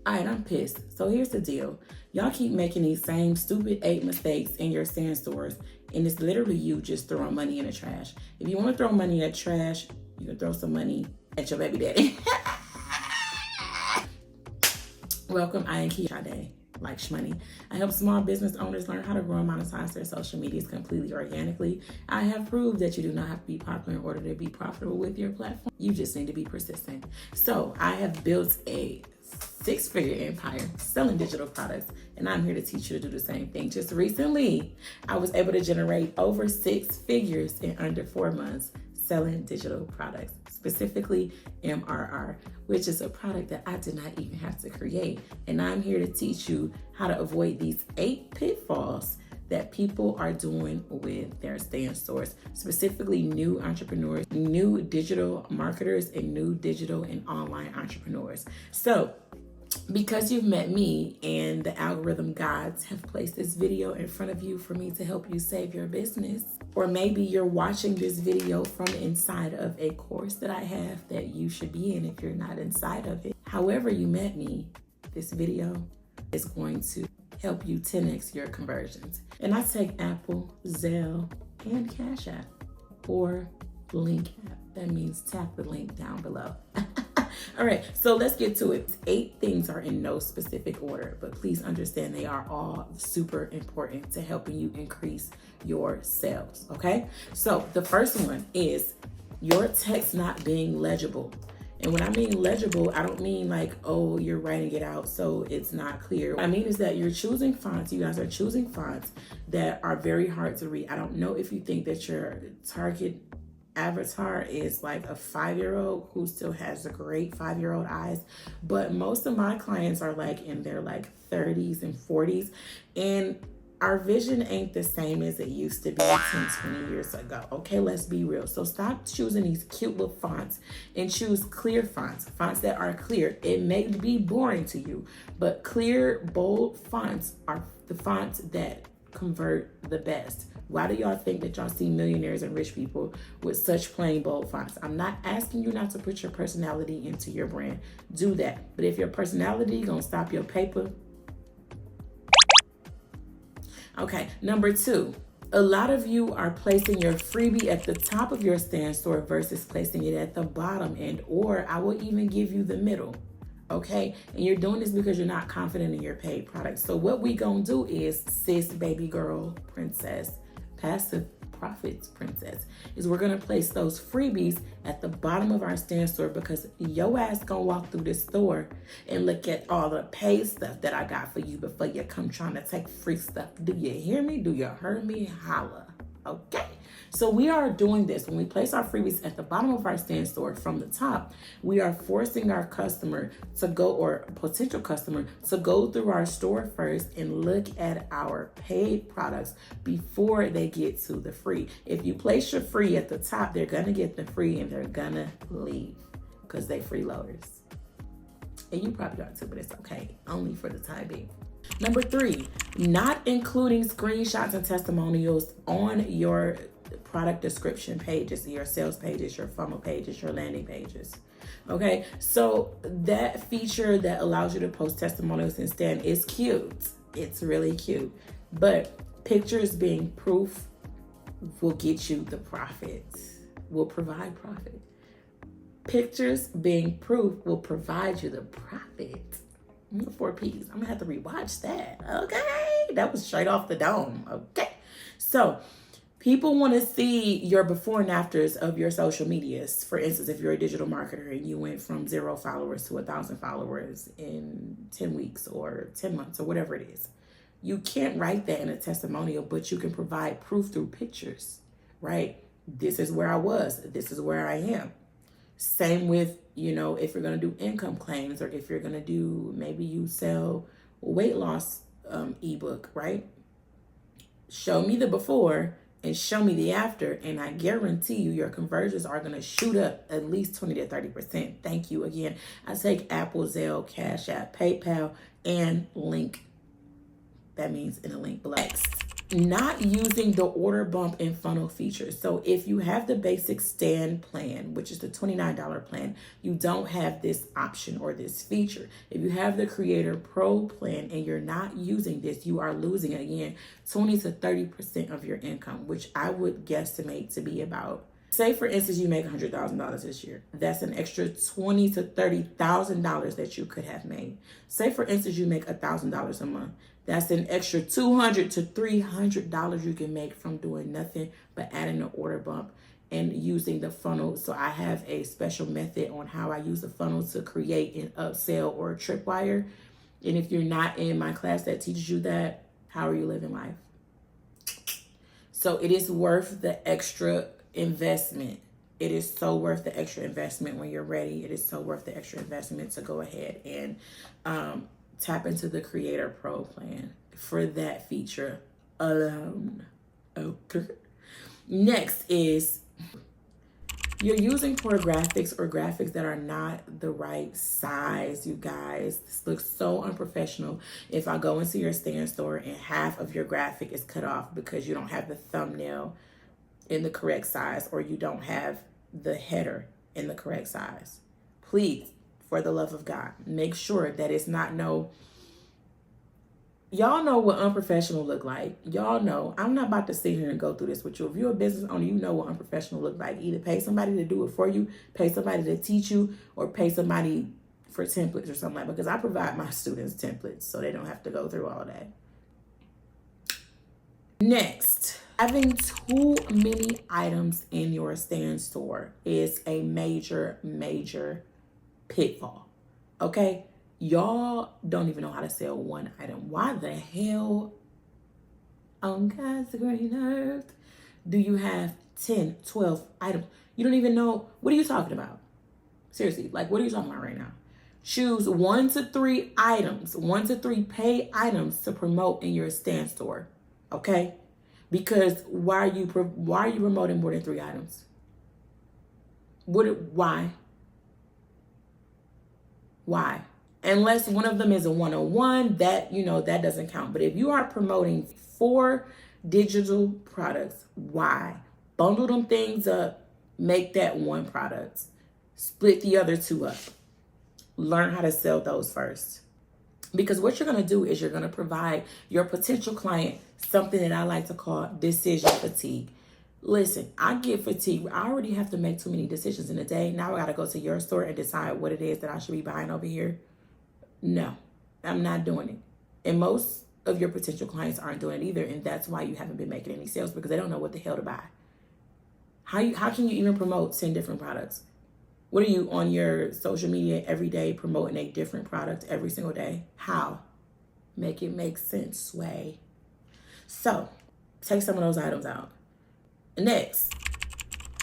All right, I'm pissed. So here's the deal. Y'all keep making these same stupid 8 mistakes in your Stanstores, and it's literally you just throwing money in the trash. If you want to throw money in the trash, you can throw some money at your baby daddy. Welcome, I am Kia Day, like shmoney. I help small business owners learn how to grow and monetize their social medias completely organically. I have proved that you do not have to be popular in order to be profitable with your platform. You just need to be persistent. So I have built a 6-figure empire selling digital products, and I'm here to teach you to do the same thing. Just recently, I was able to generate over 6 figures in under 4 months selling digital products, specifically MRR, which is a product that I did not even have to create. And I'm here to teach you how to avoid these 8 pitfalls that people are doing with their Stanstores, specifically new entrepreneurs, new digital marketers, and new digital and online entrepreneurs. So because you've met me and the algorithm gods have placed this video in front of you for me to help you save your business, or maybe you're watching this video from inside of a course that I have that you should be in if you're not inside of it. However you met me, this video is going to help you 10x your conversions. And I take Apple, Zelle, and Cash App, or Link App. That means tap the link down below. All right, so let's get to it. 8 things are in no specific order, but please understand they are all super important to helping you increase your sales, okay? So the first one is your text not being legible. And when I mean legible, I don't mean like, oh, you're writing it out so it's not clear. What I mean is that you're choosing fonts. You guys are choosing fonts that are very hard to read. I don't know if you think that your target avatar is like a 5-year-old who still has a great 5-year-old eyes, but most of my clients are like in their like 30s and 40s, and our vision ain't the same as it used to be 10, 20 years ago. Okay, let's be real. So stop choosing these cute little fonts and choose clear fonts, fonts that are clear. It may be boring to you, but clear, bold fonts are the fonts that convert the best. Why do y'all think that y'all see millionaires and rich people with such plain bold fonts? I'm not asking you not to put your personality into your brand. Do that. But if your personality gonna stop your paper. Okay, number 2. A lot of you are placing your freebie at the top of your Stanstore versus placing it at the bottom, and or I will even give you the middle. Okay, and you're doing this because you're not confident in your paid product. So what we gonna do is, sis, baby girl, princess, passive profits princess, is we're gonna place those freebies at the bottom of our Stanstore, because your ass gonna walk through this store and look at all the paid stuff that I got for you before you come trying to take free stuff. Do you hear me? Do you hear me? Holla. Okay. So we are doing this. When we place our freebies at the bottom of our Stanstore from the top, we are forcing our customer to go, or potential customer, to go through our store first and look at our paid products before they get to the free. If you place your free at the top, they're gonna get the free and they're gonna leave because they freeloaders. And you probably are too, but it's okay, only for the time being. Number 3, not including screenshots and testimonials on your product description pages, your sales pages, your funnel pages, your landing pages. Okay, so that feature that allows you to post testimonials and stand is cute. It's really cute. But pictures being proof will get you the profit, will provide profit. Pictures being proof will provide you the profit. 4 P's. I'm gonna have to rewatch that. Okay, that was straight off the dome. Okay, so people want to see your before and afters of your social medias. For instance, if you're a digital marketer and you went from 0 followers to 1,000 followers in 10 weeks or 10 months or whatever it is, you can't write that in a testimonial, but you can provide proof through pictures, right? This is where I was. This is where I am. Same with, you know, if you're going to do income claims, or if you're going to do, maybe you sell weight loss ebook, right? Show me the before and show me the after, and I guarantee you your conversions are going to shoot up at least 20 to 30%. Thank you again. I take Apple, Zelle, Cash App, PayPal, and link. That means in the link below. Next, Not using the order bump and funnel features. So if you have the basic stand plan, which is the $29 plan, you don't have this option or this feature. If you have the Creator Pro plan and you're not using this, you are losing, again, 20 to 30% of your income, which I would guesstimate to be about, say for instance, you make $100,000 this year. That's an extra $20 to $30,000 that you could have made. Say for instance, you make $1,000 a month. That's an extra $200 to $300 you can make from doing nothing but adding the order bump and using the funnel. So I have a special method on how I use the funnel to create an upsell or a tripwire. And if you're not in my class that teaches you that, how are you living life? So it is worth the extra investment. It is so worth the extra investment when you're ready. It is so worth the extra investment to go ahead and tap into the Creator Pro plan for that feature alone. Okay. Next is you're using poor graphics or graphics that are not the right size, you guys. This looks so unprofessional. If I go into your Stanstore and half of your graphic is cut off because you don't have the thumbnail in the correct size or you don't have the header in the correct size, please, for the love of God, make sure that it's not y'all know what unprofessional look like. Y'all know. I'm not about to sit here and go through this with you. If you're a business owner, you know what unprofessional look like. Either pay somebody to do it for you, pay somebody to teach you, or pay somebody for templates or something like that. Because I provide my students templates so they don't have to go through all that. Next, having too many items in your Stanstore is a major, major pitfall. Okay? Y'all don't even know how to sell one item. Why the hell on God's green earth do you have 10, 12 items? You don't even know. What are you talking about? Seriously, like, what are you talking about right now? Choose 1 to 3 items, 1 to 3 paid items to promote in your Stanstore. Okay? Because why are you promoting more than 3 items? Why? Why? Unless one of them is a one-on-one, that doesn't count. But if you are promoting 4 digital products, why? Bundle them things up, make that one product. Split the other 2 up. Learn how to sell those first. Because what you're going to do is you're going to provide your potential client something that I like to call decision fatigue. Listen, I get fatigued. I already have to make too many decisions in a day. Now I got to go to your store and decide what it is that I should be buying over here. No, I'm not doing it. And most of your potential clients aren't doing it either. And that's why you haven't been making any sales, because they don't know what the hell to buy. How can you even promote 10 different products? What are you on your social media every day promoting a different product every single day? How? Make it make sense, Sway. So take some of those items out. Next,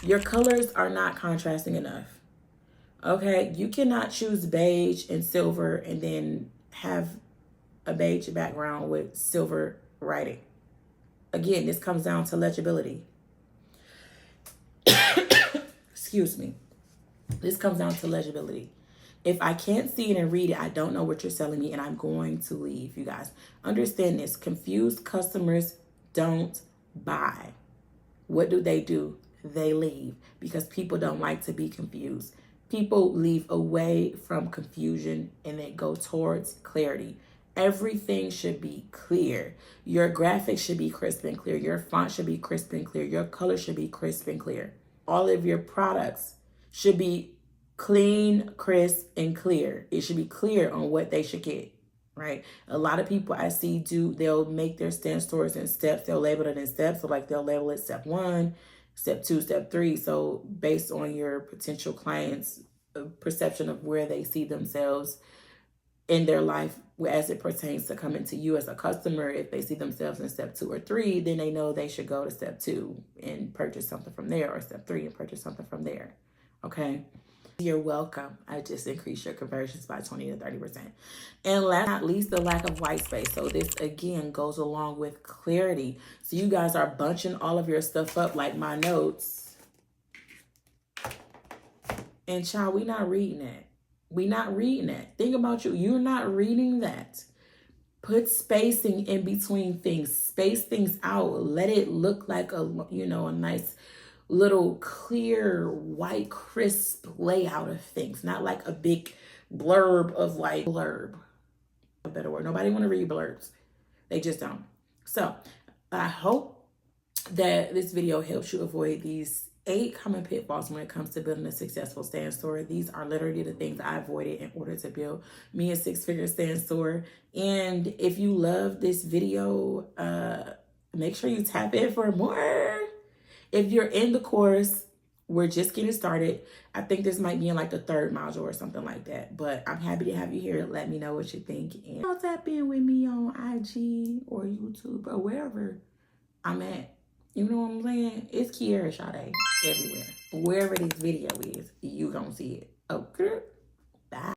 your colors are not contrasting enough. Okay, you cannot choose beige and silver and then have a beige background with silver writing. Again, this comes down to legibility. Excuse me. This comes down to legibility. If I can't see it and read it, I don't know what you're selling me, and I'm going to leave, you guys. Understand this. Confused customers don't buy. What do? They leave, because people don't like to be confused. People leave away from confusion and they go towards clarity. Everything should be clear. Your graphics should be crisp and clear. Your font should be crisp and clear. Your color should be crisp and clear. All of your products should be clean, crisp, and clear. It should be clear on what they should get, right? A lot of people I see they'll make their Stanstores in steps. They'll label it in steps. So like they'll label it step 1, step 2, step 3. So based on your potential client's perception of where they see themselves in their life as it pertains to coming to you as a customer, if they see themselves in step 2 or 3, then they know they should go to step 2 and purchase something from there, or step 3 and purchase something from there. Okay? You're welcome. I just increased your conversions by 20 to 30%. And last but not least, the lack of white space. So this, again, goes along with clarity. So you guys are bunching all of your stuff up like my notes. And child, we not reading that. We not reading that. Think about you. You're not reading that. Put spacing in between things. Space things out. Let it look like a, you know, a nice little clear, white, crisp layout of things. Not like a big blurb of like blurb. A better word. Nobody want to read blurbs. They just don't. So I hope that this video helps you avoid these 8 common pitfalls when it comes to building a successful Stanstore. These are literally the things I avoided in order to build me a 6-figure Stanstore. And if you love this video, make sure you tap in for more. If you're in the course, we're just getting started. I think this might be in like the 3rd module or something like that. But I'm happy to have you here. Let me know what you think. And I'll tap in with me on IG or YouTube or wherever I'm at. You know what I'm saying? It's Kiera Sade everywhere. Wherever this video is, you gonna see it. Okay? Bye.